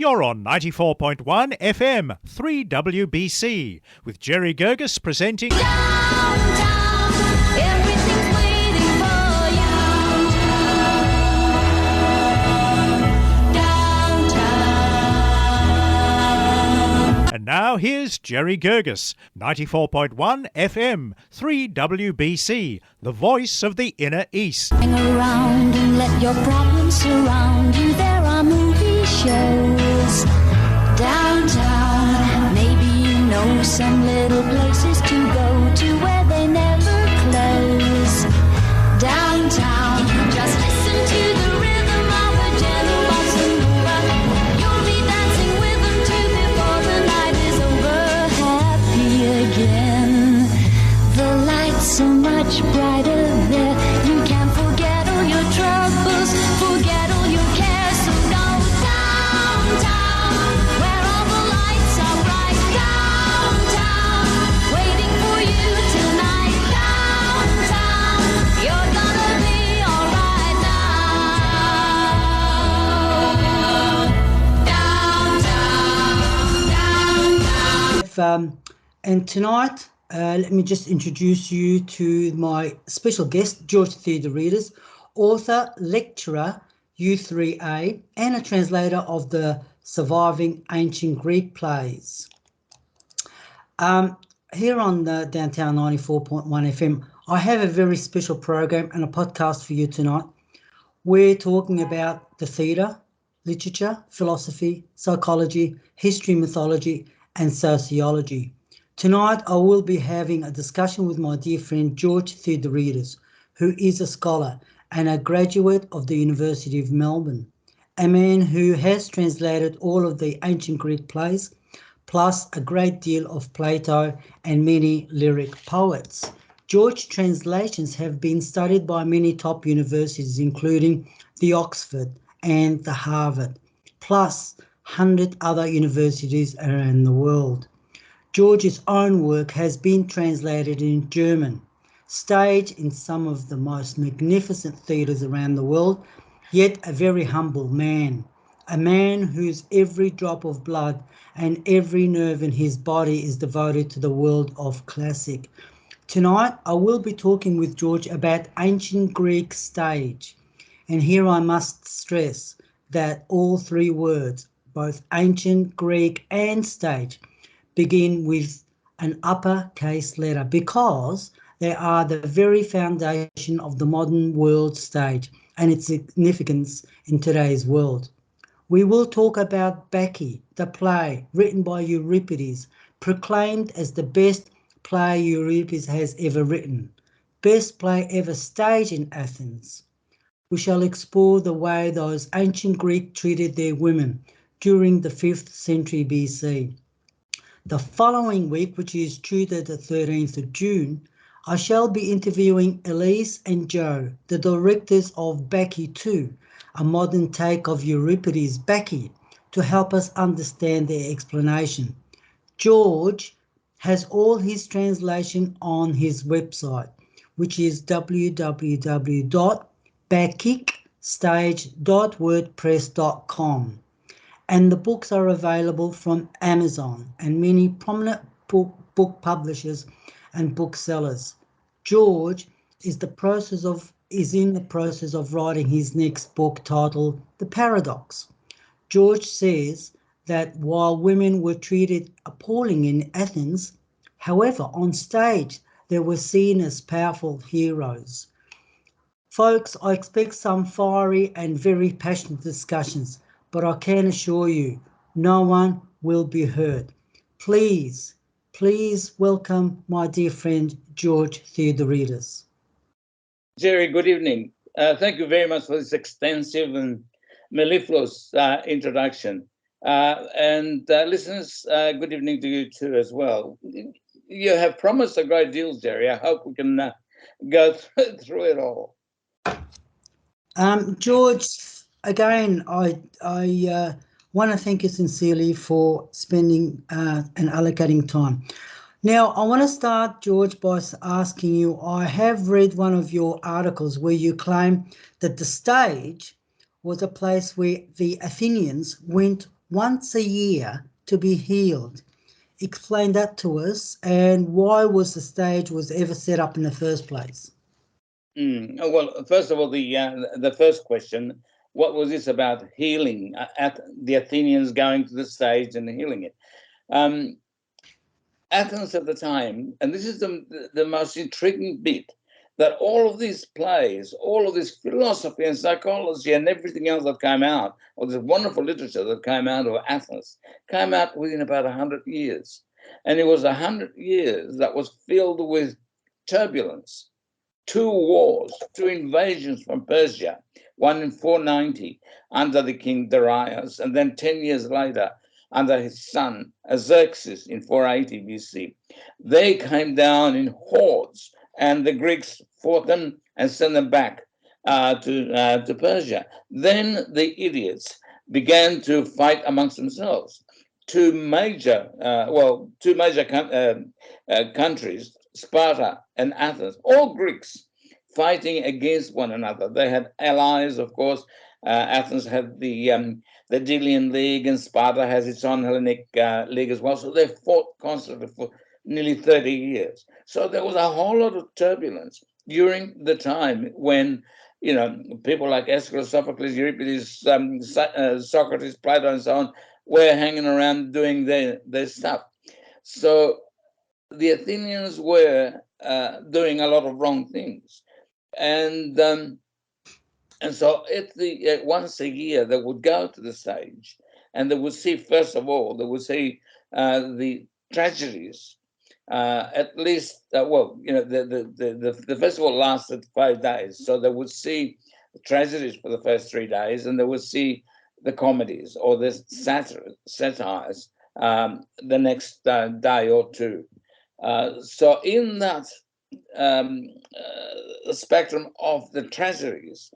You're on 94.1 FM, 3WBC, with Jerry Guirguis presenting... Downtown, everything's waiting for you. Downtown. And now here's Jerry Guirguis, 94.1 FM, 3WBC, the voice of the Inner East. Hang around and let your problems surround you. There are movie shows downtown. Maybe you know some little places to go to where they never close. Downtown, just listen to the rhythm of a gentle bossa nova. You'll be dancing with them too before the night is over. Happy again. The lights so much brighter there. You can forget all your troubles, forget all your cares. So go downtown, where all the lights are bright. Downtown, waiting for you tonight. Downtown, you're gonna be alright now. Downtown. And tonight, let me just introduce you to my special guest, George Theodoridis, author, lecturer, U3A, and a translator of the surviving ancient Greek plays. Here on the Downtown 94.1 FM, I have a very special program and a podcast for you tonight. We're talking about the theatre, literature, philosophy, psychology, history, mythology, and sociology. Tonight, I will be having a discussion with my dear friend George Theodoridis, who is a scholar and a graduate of the University of Melbourne, a man who has translated all of the ancient Greek plays, plus a great deal of Plato and many lyric poets. George's translations have been studied by many top universities, including the Oxford and the Harvard, plus 100 other universities around the world. George's own work has been translated in German, staged in some of the most magnificent theatres around the world, yet a very humble man, a man whose every drop of blood and every nerve in his body is devoted to the world of classic. Tonight, I will be talking with George about ancient Greek stage. And here I must stress that all three words, both ancient Greek and stage, begin with an uppercase letter because they are the very foundation of the modern world stage and its significance in today's world. We will talk about Bacchae, the play written by Euripides, proclaimed as the best play Euripides has ever written, best play ever staged in Athens. We shall explore the way those ancient Greeks treated their women during the 5th century BC. The following week, which is Tuesday the 13th of June, I shall be interviewing Elise and Joe, the directors of Bacchae 2, a modern take of Euripides' Bacchae, to help us understand their explanation. George has all his translation on his website, which is www.bacchicstage.wordpress.com. And the books are available from Amazon and many prominent book publishers and booksellers. George is in the process of writing his next book titled The Paradox. George says that while women were treated appalling in Athens, however, on stage they were seen as powerful heroes. Folks, I expect some fiery and very passionate discussions, but I can assure you, no one will be hurt. Please welcome my dear friend, George Theodoridis. Jerry, good evening. Thank you very much for this extensive and mellifluous introduction. And listeners, good evening to you too as well. You have promised a great deal, Jerry. I hope we can go through it all. George, again, I want to thank you sincerely for spending and allocating time. Now, I want to start, George, by asking you, I have read one of your articles where you claim that the stage was a place where the Athenians went once a year to be healed. Explain that to us, and why was the stage was ever set up in the first place? Well, first of all, the first question, what was this about healing? At the Athenians going to the stage and healing it. Athens at the time, and this is the most intriguing bit, that all of these plays, all of this philosophy and psychology and everything else that came out, or this wonderful literature that came out of Athens, came out within about 100 years. And it was 100 years that was filled with turbulence, 2 wars, 2 invasions from Persia, one in 490 under the king Darius, and then 10 years later under his son Xerxes in 480 BC. They came down in hordes, and the Greeks fought them and sent them back to Persia. Then the idiots began to fight amongst themselves. Two major countries, Sparta and Athens, all Greeks, fighting against one another. They had allies, of course. Athens had the Delian League, and Sparta has its own Hellenic league as well. So they fought constantly for nearly 30 years. So there was a whole lot of turbulence during the time when, people like Aeschylus, Sophocles, Euripides, Socrates, Plato, and so on were hanging around doing their stuff. So the Athenians were doing a lot of wrong things. And so once a year, they would go to the stage, and they would see, first of all, they would see the tragedies. At least, the festival lasted 5 days, so they would see the tragedies for the first 3 days, and they would see the comedies or the satires the next day or two. So in that spectrum of the tragedies,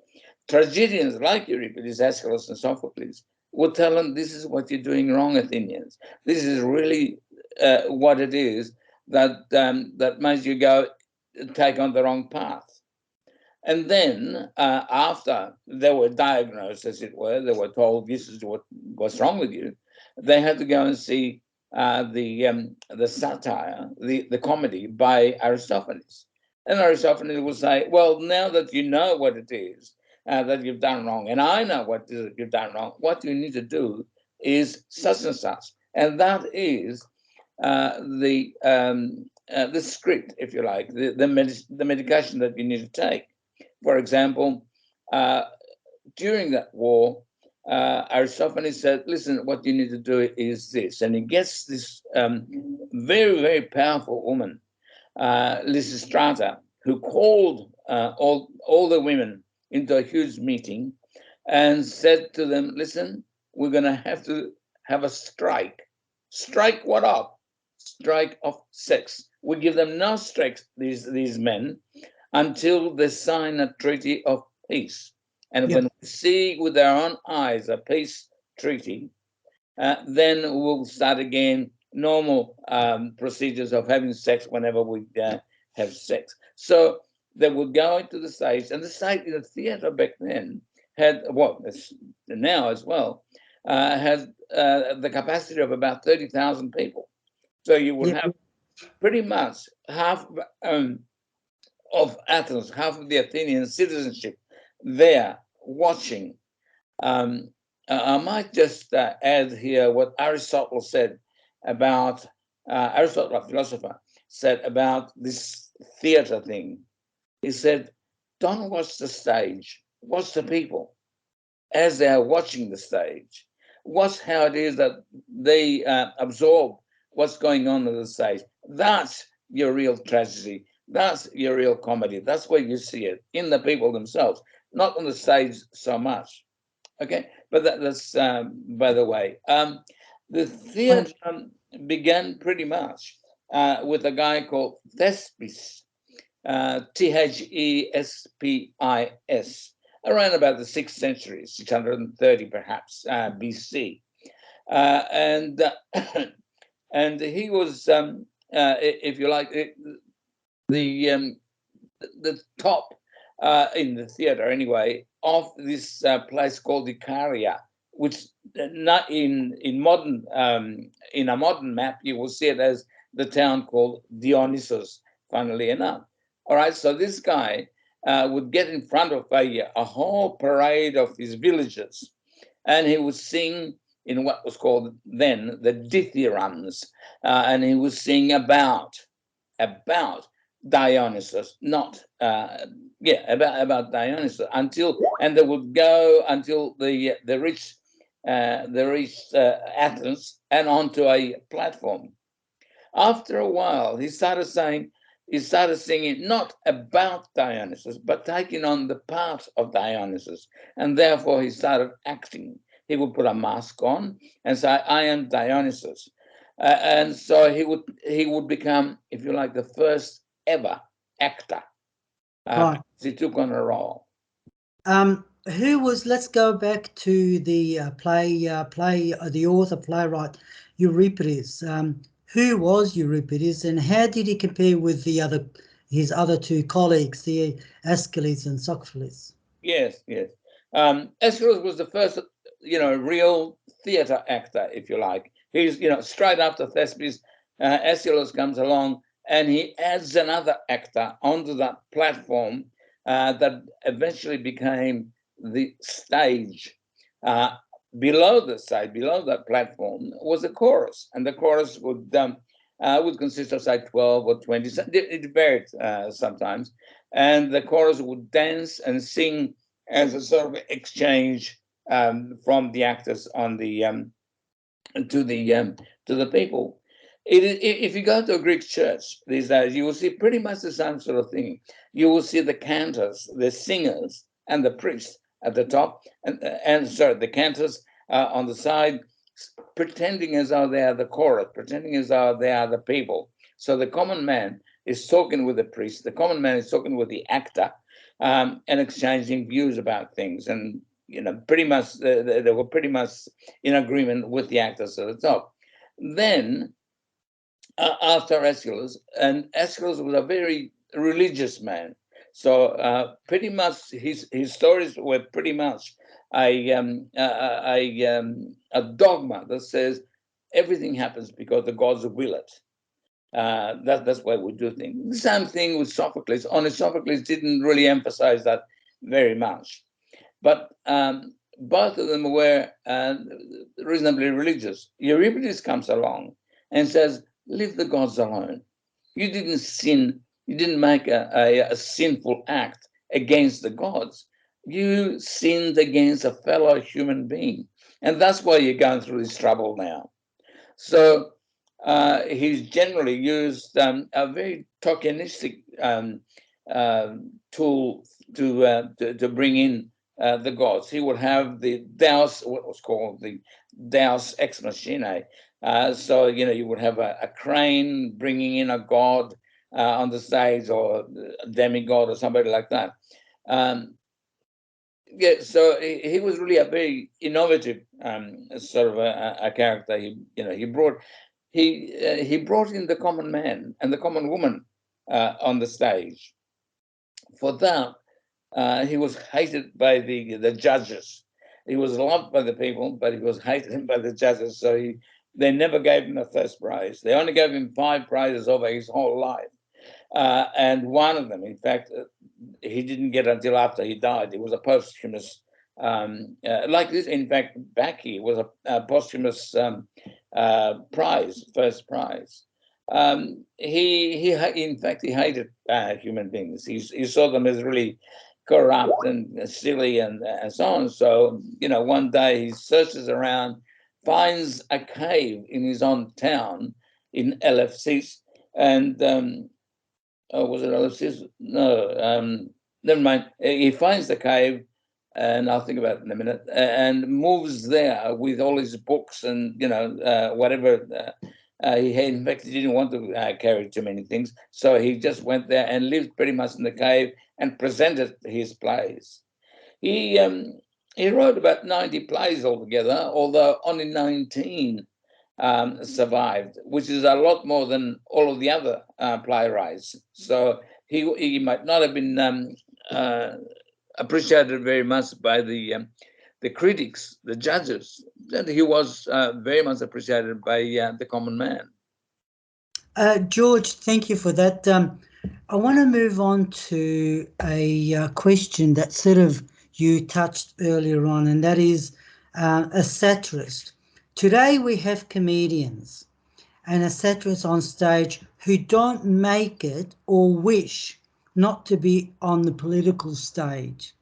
tragedians like Euripides, Aeschylus, and Sophocles would tell them, this is what you're doing wrong, Athenians. This is really what it is that makes you take on the wrong path. And then after they were diagnosed, as it were, they were told, this is what's wrong with you, they had to go and see the satire, the comedy by Aristophanes. And Aristophanes would say, well, now that you know what it is that you've done wrong, and I know what it is that you've done wrong, what you need to do is such and such. And that is the script, if you like, the medication that you need to take. For example, during that war, Aristophanes said, listen, what you need to do is this. And he gets this very, very powerful woman, Lysistrata, who called all the women into a huge meeting and said to them, listen, we're going to have a strike. Strike what up? Strike of sex. We give them no strikes, these men, until they sign a treaty of peace. And when we see with our own eyes a peace treaty, then we'll start again normal procedures of having sex whenever we have sex. So they would go into the stage, and the theatre back then had, now as well, has the capacity of about 30,000 people. So you would have pretty much half of Athens, half of the Athenian citizenship there watching. I might just add here what Aristotle said about, Aristotle, a philosopher, said about this theatre thing. He said, don't watch the stage, watch the people as they are watching the stage. Watch how it is that they absorb what's going on the stage. That's your real tragedy. That's your real comedy. That's where you see it, in the people themselves, not on the stage so much. Okay, but that's by the way. The theatre began pretty much with a guy called Thespis, Thespis, around about the 6th century, 630 perhaps BC, and he was, if you like, the top in the theatre anyway of this place called Icaria, which not in modern in a modern map, you will see it as the town called Dionysus, funnily enough. All right, so this guy would get in front of a whole parade of his villagers, and he would sing in what was called then the dithyrambs, and he would sing about Dionysus, not about Dionysus, and they would go until they reached Athens and onto a platform. After a while, he started singing not about Dionysus, but taking on the part of Dionysus, and therefore he started acting. He would put a mask on and say, "I am Dionysus," and so he would become, if you like, the first ever actor. Right. He took on a role. Who was? Let's go back to the the author playwright Euripides. Who was Euripides, and how did he compare with his other two colleagues, the Aeschylus and Sophocles? Yes. Aeschylus was the first, real theatre actor, if you like. He's, straight after Thespis, Aeschylus comes along and he adds another actor onto that platform that eventually became the stage. Below the stage, below that platform, was a chorus, and the chorus would consist of, say, 12 or 20. It varied sometimes, and the chorus would dance and sing as a sort of exchange from the actors on the to the people. If you go to a Greek church these days, you will see pretty much the same sort of thing. You will see the cantors, the singers, and the priests at the top, and sorry, the cantors on the side, pretending as though they are the chorus, pretending as though they are the people. So the common man is talking with the priest, the common man is talking with the actor, and exchanging views about things. And pretty much they were pretty much in agreement with the actors at the top. Then after Aeschylus, and Aeschylus was a very religious man, so pretty much his stories were pretty much a dogma that says everything happens because the gods will it. That's why we do things. The same thing with Sophocles. Only Sophocles didn't really emphasize that very much, but both of them were reasonably religious. Euripides comes along and says, "Leave the gods alone. You didn't sin. You didn't make a sinful act against the gods. You sinned against a fellow human being, and that's why you're going through this trouble now." So he's generally used a very tokenistic tool to bring in the gods. He would have the Deus, what was called the Deus ex machina. So you would have a crane bringing in a god on the stage, or a demigod, or somebody like that. So he was really a very innovative sort of a character. He brought in the common man and the common woman on the stage. For that, he was hated by the judges. He was loved by the people, but he was hated by the judges. So they never gave him a first prize. They only gave him 5 prizes over his whole life. And one of them, in fact, he didn't get until after he died. It was a posthumous, like this. In fact, Bacchae was a posthumous prize, first prize. He in fact, he hated human beings. He saw them as really corrupt and silly and so on. So, one day he searches around, finds a cave in his own town in Elefsis, and was it Elefsis? No, never mind. He finds the cave, and I'll think about it in a minute, and moves there with all his books and whatever he had. In fact, he didn't want to carry too many things, so he just went there and lived pretty much in the cave and presented his plays. He wrote about 90 plays altogether, although only 19 survived, which is a lot more than all of the other playwrights. So he might not have been appreciated very much by the the critics, the judges, that he was very much appreciated by the common man. George, thank you for that. I want to move on to a question that sort of you touched earlier on, and that is a satirist. Today we have comedians and a satirist on stage who don't make it or wish not to be on the political stage.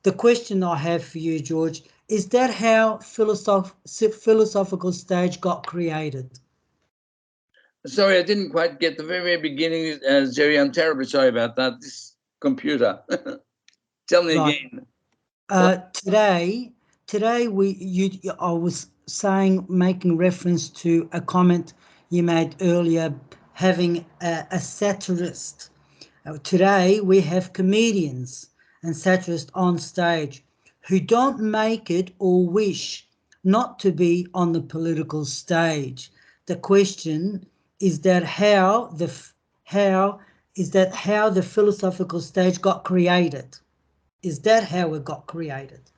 The question I have for you, George, is that how philosophical stage got created? Sorry, I didn't quite get the very, very beginning, Jerry. I'm terribly sorry about that. This computer. Tell me again. Today, I was saying, making reference to a comment you made earlier, having a satirist. Today we have comedians and satirists on stage who don't make it or wish not to be on the political stage. The question is that how the philosophical stage got created? Is that how it got created?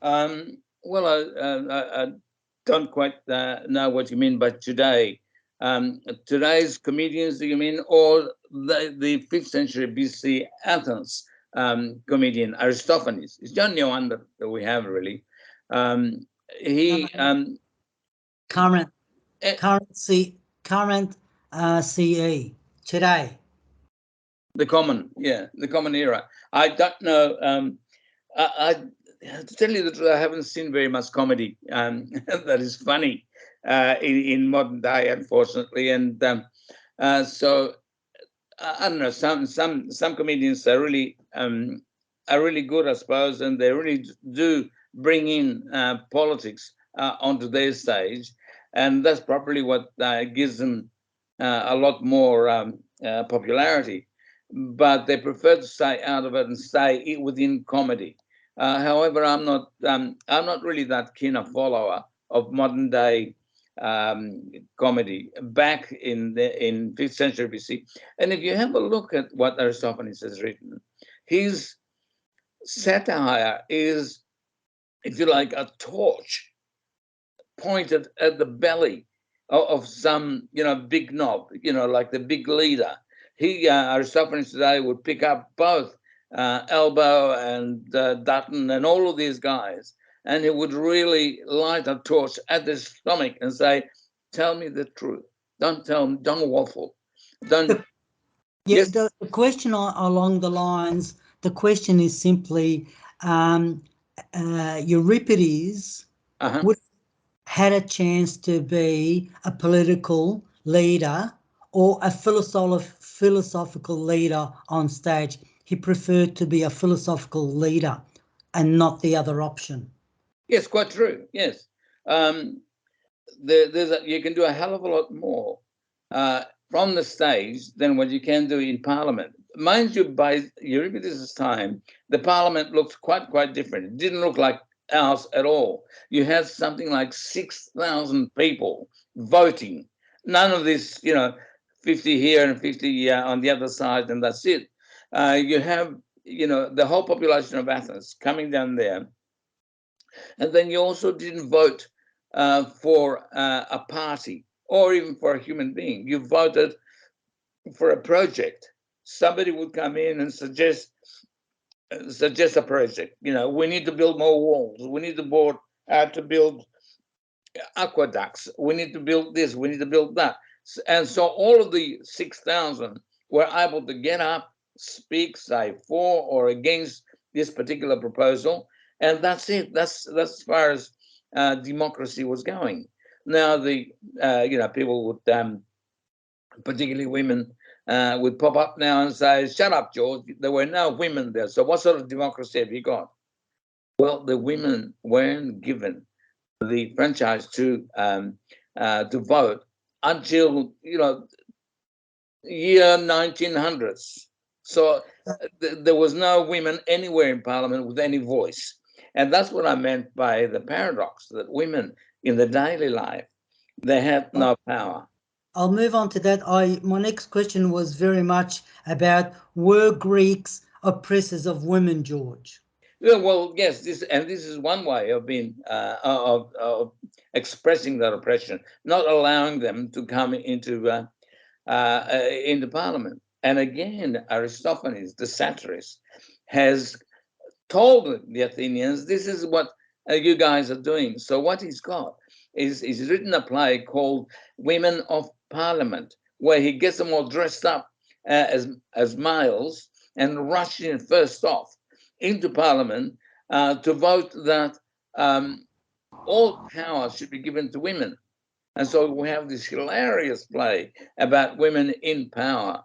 Well, I don't quite know what you mean by today. Today's comedians, do you mean, or the 5th century BC Athens comedian Aristophanes? It's the only one that we have, really. Current CE today. The common era. I don't know. I to tell you the truth, I haven't seen very much comedy that is funny in modern day, unfortunately. And so I don't know. Some comedians are really good, I suppose, and they really do bring in politics onto their stage, and that's probably what gives them a lot more popularity. But they prefer to stay out of it and stay within comedy. However, I'm not really that keen a follower of modern day comedy back in 5th century BC. And if you have a look at what Aristophanes has written, his satire is, if you like, a torch pointed at the belly of some, big knob, like the big leader. Aristophanes today would pick up both Elbow and Dutton and all of these guys, and he would really light a torch at their stomach and say, "Tell me the truth. Don't waffle. Don't." Yes. The question along the lines. The question is simply, Euripides would had a chance to be a political leader or a philosophical leader on stage. He preferred to be a philosophical leader and not the other option. Yes, quite true. Yes. You can do a hell of a lot more from the stage than what you can do in Parliament. Mind you, by Euripides' time, the Parliament looked quite different. It didn't look like ours at all. You had something like 6,000 people voting. None of this, 50 here and 50 on the other side, and that's it. You have, the whole population of Athens coming down there. And then you also didn't vote for a party or even for a human being. You voted for a project. Somebody would come in and suggest a project. We need to build more walls. We need to build aqueducts. We need to build this. We need to build that. And so all of the 6,000 were able to get up, speak, say for or against this particular proposal, and that's it. That's as far as democracy was going. Now people would, particularly women, would pop up now and say, "Shut up, George. There were no women there. So what sort of democracy have you got?" Well, the women weren't given the franchise to vote until year 1900s. So there was no women anywhere in Parliament with any voice. And that's what I meant by the paradox, that women in the daily life, they had no power. I'll move on to that. My next question was very much about, were Greeks oppressors of women, George? Yeah, well, yes, this is one way of being of expressing that oppression, not allowing them to come into Parliament. And again, Aristophanes, the satirist, has told the Athenians, "This is what you guys are doing." So what he's got is he's written a play called "Women of Parliament," where he gets them all dressed up as males and rushing first off into Parliament to vote that all power should be given to women. And so we have this hilarious play about women in power.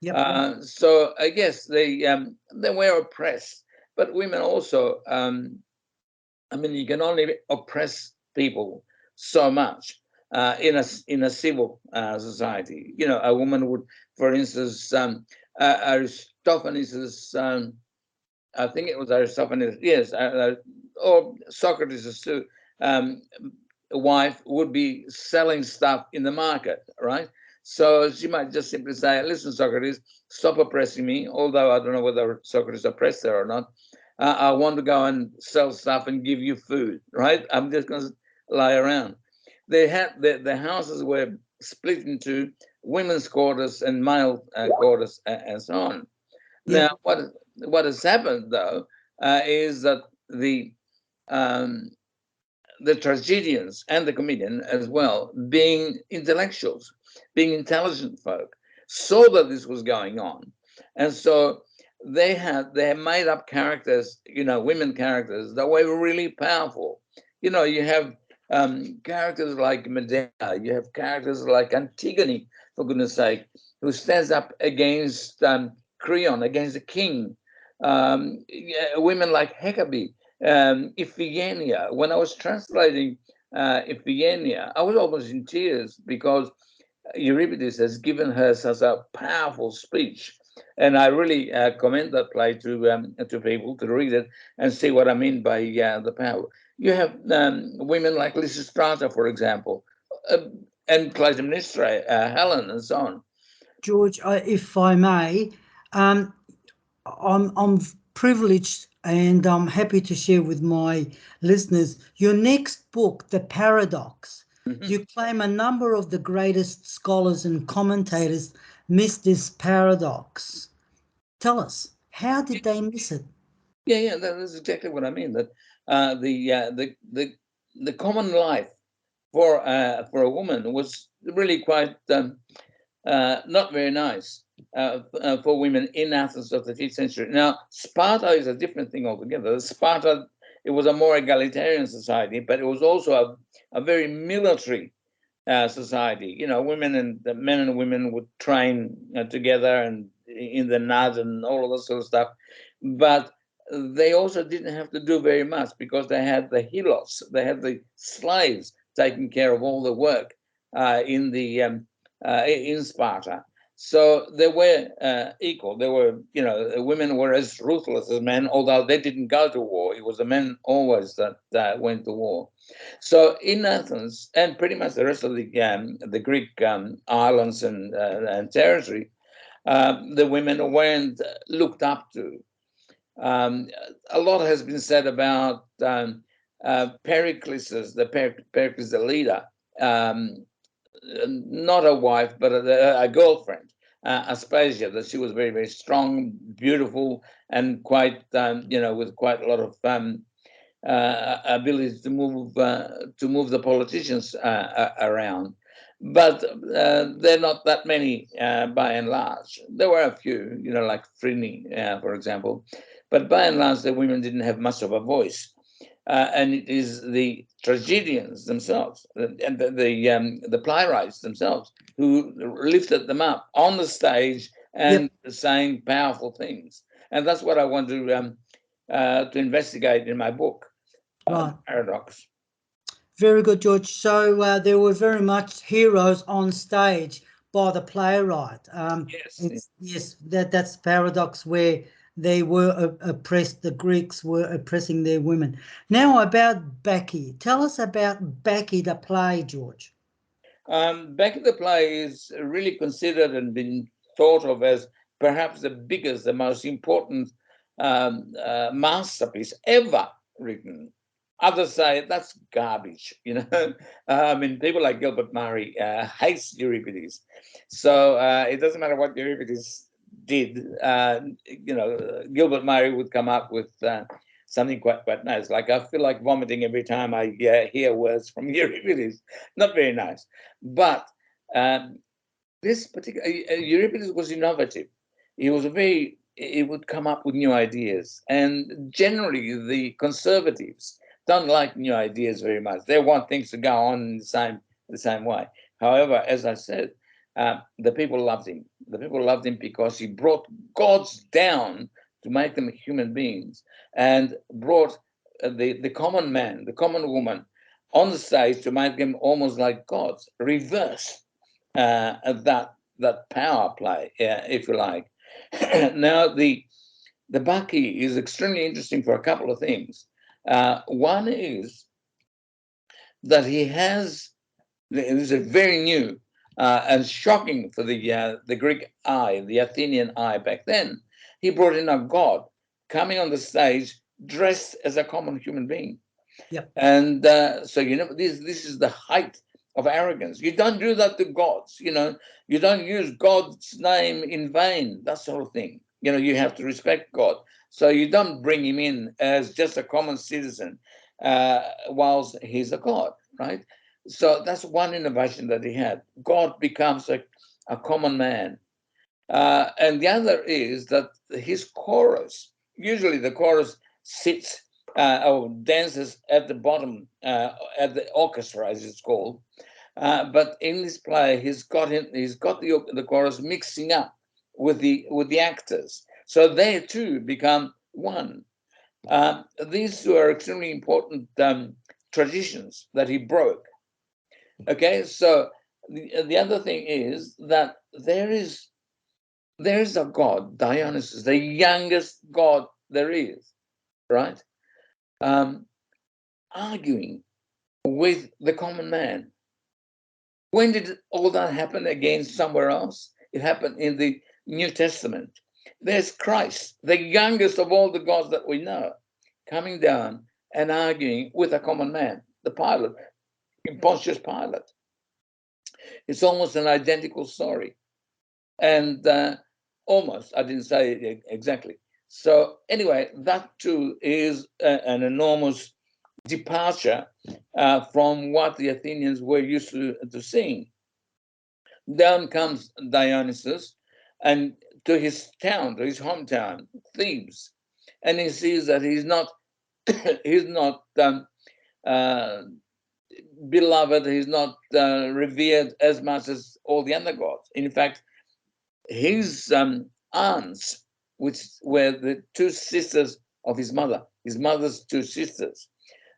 Yep. So I guess they were oppressed, but women also. I mean, you can only oppress people so much in a civil society. You know, a woman would, for instance, Aristophanes' I think it was Aristophanes, yes, or Socrates too. Um, Wife would be selling stuff in the market, right? So she might just simply say, "Listen, Socrates, stop oppressing me." Although I don't know whether Socrates oppressed her or not. I want to go and sell stuff and give you food, right? I'm just going to lie around. They had the houses were split into women's quarters and male quarters and so on. Now, Yep. what has happened though is that the um, the tragedians and the comedian as well, being intellectuals, being intelligent folk, saw that this was going on, and so they made up characters, women characters that were really powerful. You have characters like Medea, you have characters like Antigone, for goodness sake, who stands up against Creon, against the king. Women like Hecate, Iphigenia. When I was translating Iphigenia, I was almost in tears because Euripides has given her such a powerful speech. And I really commend that play to people to read it and see what I mean by the power. You have women like Lysistrata, for example, uh, and Clytemnestra, Helen, and so on. George, if I may, um, I'm privileged and I'm happy to share with my listeners your next book, The Paradox. Mhm. You claim a number of the greatest scholars and commentators missed this paradox. Tell us, how did they miss it? Yeah, that's exactly what I mean. That the common life for a woman was really quite not very nice for women in Athens of the 5th century. Now, Sparta is a different thing altogether. Sparta, it was a more egalitarian society, but it was also a very military society. Women and the men and women would train together and in the nad and all of that sort of stuff. But they also didn't have to do very much because they had the helos, they had the slaves taking care of all the work in Sparta. So they were equal. They were, women were as ruthless as men, although they didn't go to war. It was the men always that went to war. So in Athens and pretty much the rest of the Greek islands and territory, the women weren't looked up to. Um, a lot has been said about Pericles, Pericles, the leader, not a wife, but a girlfriend, Aspasia, that she was very, very strong, beautiful, and quite, with quite a lot of ability to move the politicians around. But there are not that many by and large. There were a few, like Phryne, for example, but by and large, the women didn't have much of a voice. And it is the tragedians themselves and the playwrights themselves who lifted them up on the stage and Yep, saying powerful things. And that's what I want to investigate in my book, The right. Paradox. Very good, George. So there were very much heroes on stage by the playwright. Yes. Yes, that's paradox where they were oppressed. The Greeks were oppressing their women. Now about Bacchae. Tell us about Bacchae, the play, George. Back in the Play is really considered and been thought of as perhaps the biggest, the most important masterpiece ever written. Others say that's garbage, I mean, people like Gilbert Murray hates Euripides. So it doesn't matter what Euripides did, Gilbert Murray would come up with something quite nice. Like, I feel like vomiting every time I hear words from Euripides. Not very nice. But this particular Euripides was innovative. He would come up with new ideas. And generally, the conservatives don't like new ideas very much. They want things to go on in the same way. However, as I said, the people loved him. The people loved him because he brought gods down to make them human beings, and brought the common man, the common woman, on the stage to make them almost like gods. Reverse that power play, if you like. Now, the Bacchae is extremely interesting for a couple of things. One is that he has, this is very new and shocking for the Greek eye, the Athenian eye back then. He brought in a god coming on the stage dressed as a common human being. Yep. And so, this is the height of arrogance. You don't do that to gods, you don't use God's name in vain, that sort of thing. You have to respect God. So you don't bring him in as just a common citizen whilst he's a god, right? So that's one innovation that he had. God becomes a common man. And the other is that his chorus, usually the chorus sits or dances at the bottom, at the orchestra, as it's called. But in this play, he's got the chorus mixing up with the actors, so they too become one. These two are extremely important traditions that he broke. Okay, so the other thing is that there is a god, Dionysus, the youngest god there is, right? Arguing with the common man. When did all that happen again somewhere else? It happened in the New Testament. There's Christ, the youngest of all the gods that we know, coming down and arguing with a common man, the Pilate, Pontius Pilate. It's almost an identical story. And almost, I didn't say it exactly. So anyway, that too is an enormous departure from what the Athenians were used to seeing. Down comes Dionysus and to his town, to his hometown, Thebes, and he sees that he's not beloved, he's not revered as much as all the other gods. In fact, his aunts, which were the two sisters of his mother's two sisters,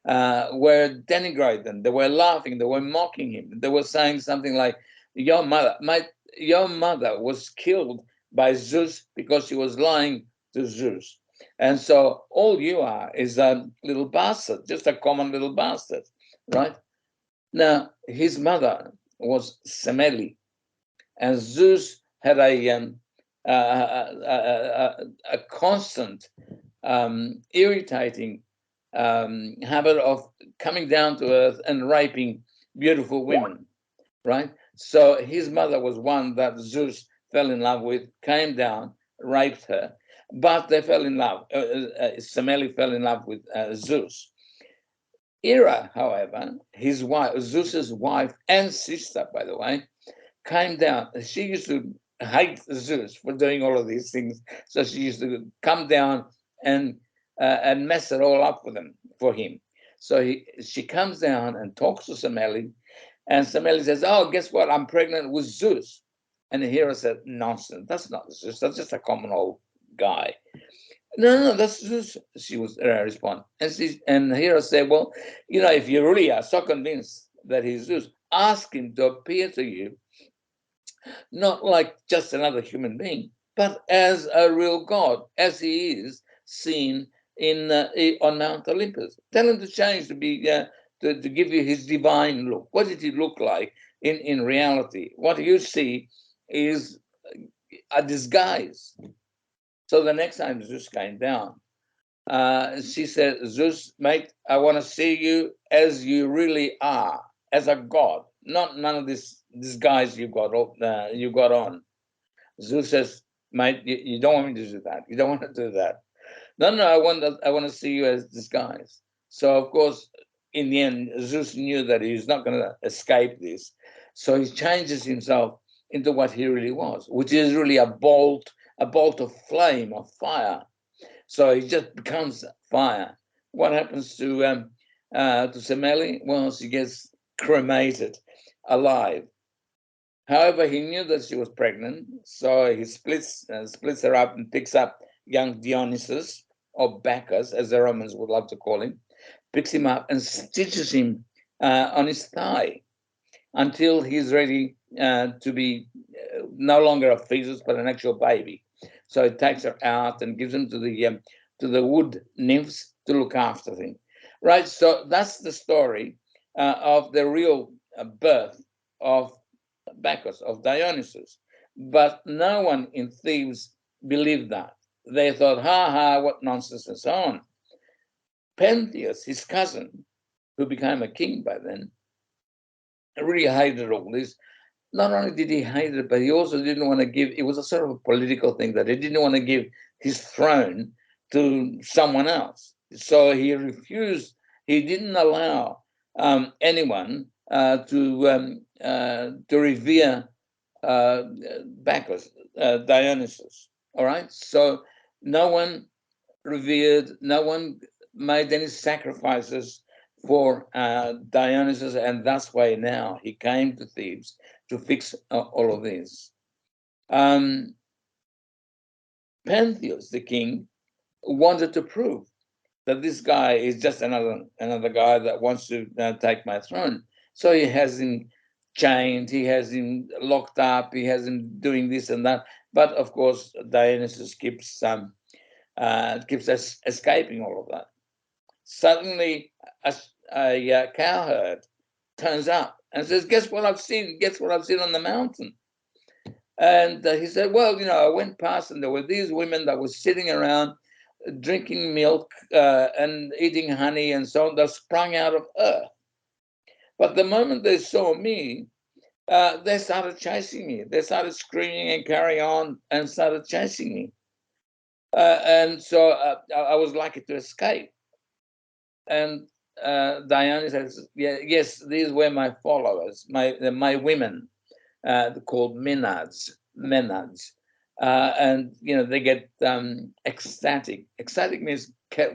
were denigrating. They were laughing. They were mocking him. They were saying something like, "Your mother was killed by Zeus because she was lying to Zeus, and so all you are is a little bastard, just a common little bastard, right?" Now, his mother was Semele, and Zeus had a constant, irritating habit of coming down to earth and raping beautiful women, right? So his mother was one that Zeus fell in love with, came down, raped her, but they fell in love. Semele fell in love with Zeus. Hera, however, his wife, Zeus's wife and sister, by the way, came down. She used to hate Zeus for doing all of these things, so she used to come down and mess it all up for him. So she comes down and talks to Semele, and Semele says, "Oh, guess what? I'm pregnant with Zeus." And Hera said, "Nonsense. That's not Zeus. That's just a common old guy." No, that's Zeus. She was respond, and Hera said, "Well, if you really are so convinced that he's Zeus, ask him to appear to you, not like just another human being, but as a real god, as he is seen on Mount Olympus. Tell him to change to be to give you his divine look. What did he look like in reality? What you see is a disguise." So the next time Zeus came down, she said, Zeus, mate, I want to see you as you really are, as a god, not none of this disguise you got on. Zeus says, mate, you don't want me to do that. You don't want to do that. No, I want to see you as disguised. So of course, in the end, Zeus knew that he was not going to escape this. So he changes himself into what he really was, which is really a bolt of flame, of fire. So he just becomes fire. What happens to Semele? Well, she gets cremated alive. However, he knew that she was pregnant, so he splits her up and picks up young Dionysus, or Bacchus, as the Romans would love to call him, picks him up and stitches him on his thigh until he's ready to be no longer a fetus but an actual baby. So he takes her out and gives him to the wood nymphs to look after him. Right. So that's the story of the real birth of Bacchus, of Dionysus. But no one in Thebes believed that. They thought, what nonsense, and so on. Pentheus, his cousin, who became a king by then, really hated all this. Not only did he hate it, but he also didn't want to give, it was a sort of a political thing that he didn't want to give his throne to someone else. So he refused, he didn't allow anyone to revere Bacchus, Dionysus. All right. So no one revered, no one made any sacrifices for Dionysus, and that's why now he came to Thebes to fix all of this. Pentheus, the king, wanted to prove that this guy is just another guy that wants to take my throne. So he has him chained, he has him locked up, he has him doing this and that. But of course, Dionysus keeps escaping all of that. Suddenly, a cowherd turns up and says, "Guess what I've seen? Guess what I've seen on the mountain?" And he said, "Well, I went past and there were these women that were sitting around drinking milk and eating honey and so on, that sprung out of earth. But the moment they saw me, they started chasing me. They started screaming and carrying on and started chasing me. And so I was lucky to escape." And Diana says, yes, these were my followers, my women, called Menads. And they get ecstatic. Ecstatic means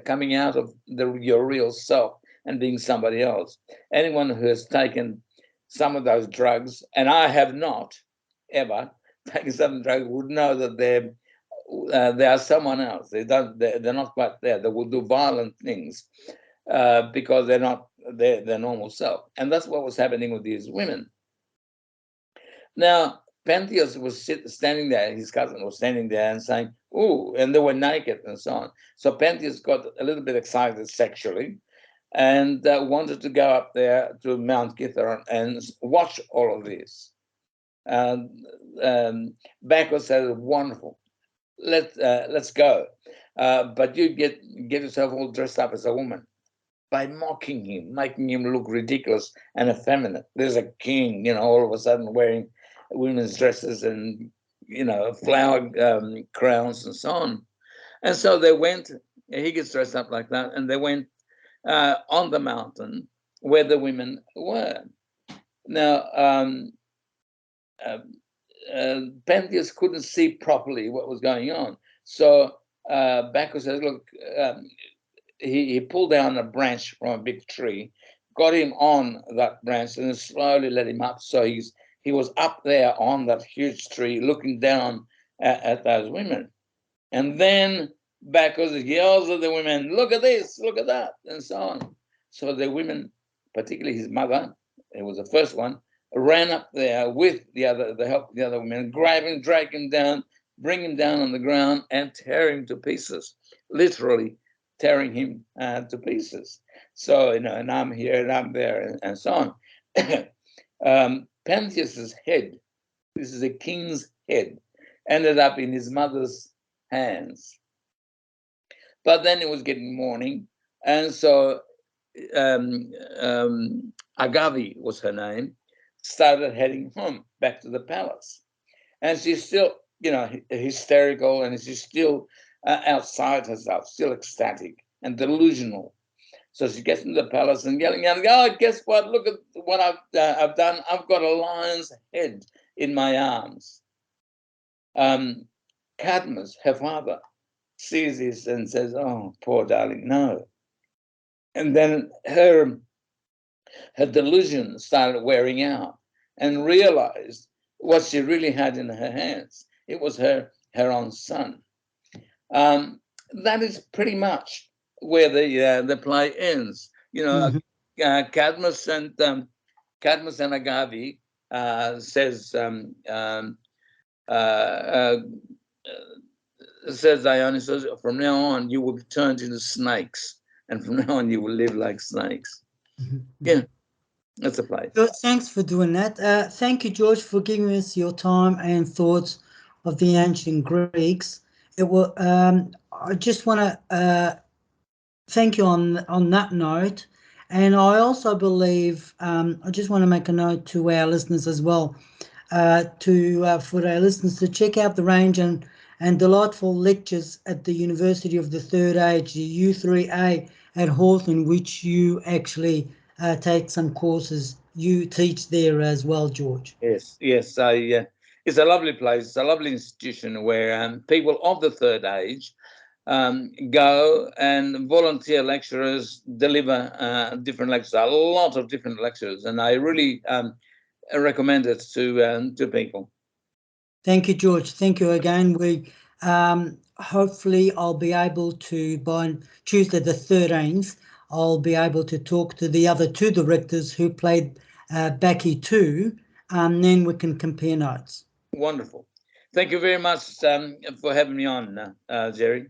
coming out of your real self and being somebody else. Anyone who has taken some of those drugs, and I have not ever taken some drugs, would know that they are someone else. They're not quite there. They will do violent things because they're not their normal self. And that's what was happening with these women. Now, Pentheus was standing there, his cousin was standing there and saying, "Ooh," and they were naked and so on. So Pentheus got a little bit excited sexually and wanted to go up there to Mount Kithaeron and watch all of this. And Bacchus said, "Wonderful, let's go. But you get yourself all dressed up as a woman," by mocking him, making him look ridiculous and effeminate. There's a king, all of a sudden wearing women's dresses and, flower crowns and so on. And so they went, he gets dressed up like that, and they went on the mountain where the women were. Now, Pentheus couldn't see properly what was going on. So Bacchus says, "Look," he pulled down a branch from a big tree, got him on that branch, and then slowly let him up. So he was up there on that huge tree, looking down at those women. And then Bacchus yells at the women, "Look at this, look at that," and so on. So the women, particularly his mother, it was the first one, ran up there with the help of the other women, grab him, drag him down, bring him down on the ground, and tear him to pieces, literally tearing him to pieces. So, and I'm here and I'm there and so on. Pentheus's head, this is a king's head, ended up in his mother's hands. But then it was getting morning, and so Agave was her name, started heading home back to the palace. And she's still, hysterical, and she's still outside herself, still ecstatic and delusional. So she gets into the palace and yelling, "Oh, guess what? Look at what I've done. I've got a lion's head in my arms." Cadmus, her father, sees this and says, "Oh, poor darling, no." And then her delusion started wearing out, and realized what she really had in her hands. It was her own son. That is pretty much where the play ends. Cadmus and Agave says Dionysus, "From now on, you will be turned into snakes, and from now on, you will live like snakes." Yeah, that's a play. George, thanks for doing that. Thank you, George, for giving us your time and thoughts of the ancient Greeks. I just want to thank you on that note. And I also believe, I just want to make a note to our listeners as well, for our listeners to check out the range and delightful lectures at the University of the Third Age, the U3A at Hawthorne, which you actually take some courses. You teach there as well, George. Yes. It's a lovely place. It's a lovely institution where people of the Third Age go, and volunteer lecturers deliver different lectures, a lot of different lectures, and I really recommend it to people. Thank you, George. Thank you again. We hopefully I'll be able to, by Tuesday the 13th, I'll be able to talk to the other two directors who played Bacchae too, and then we can compare notes. Wonderful. Thank you very much for having me on, Jerry.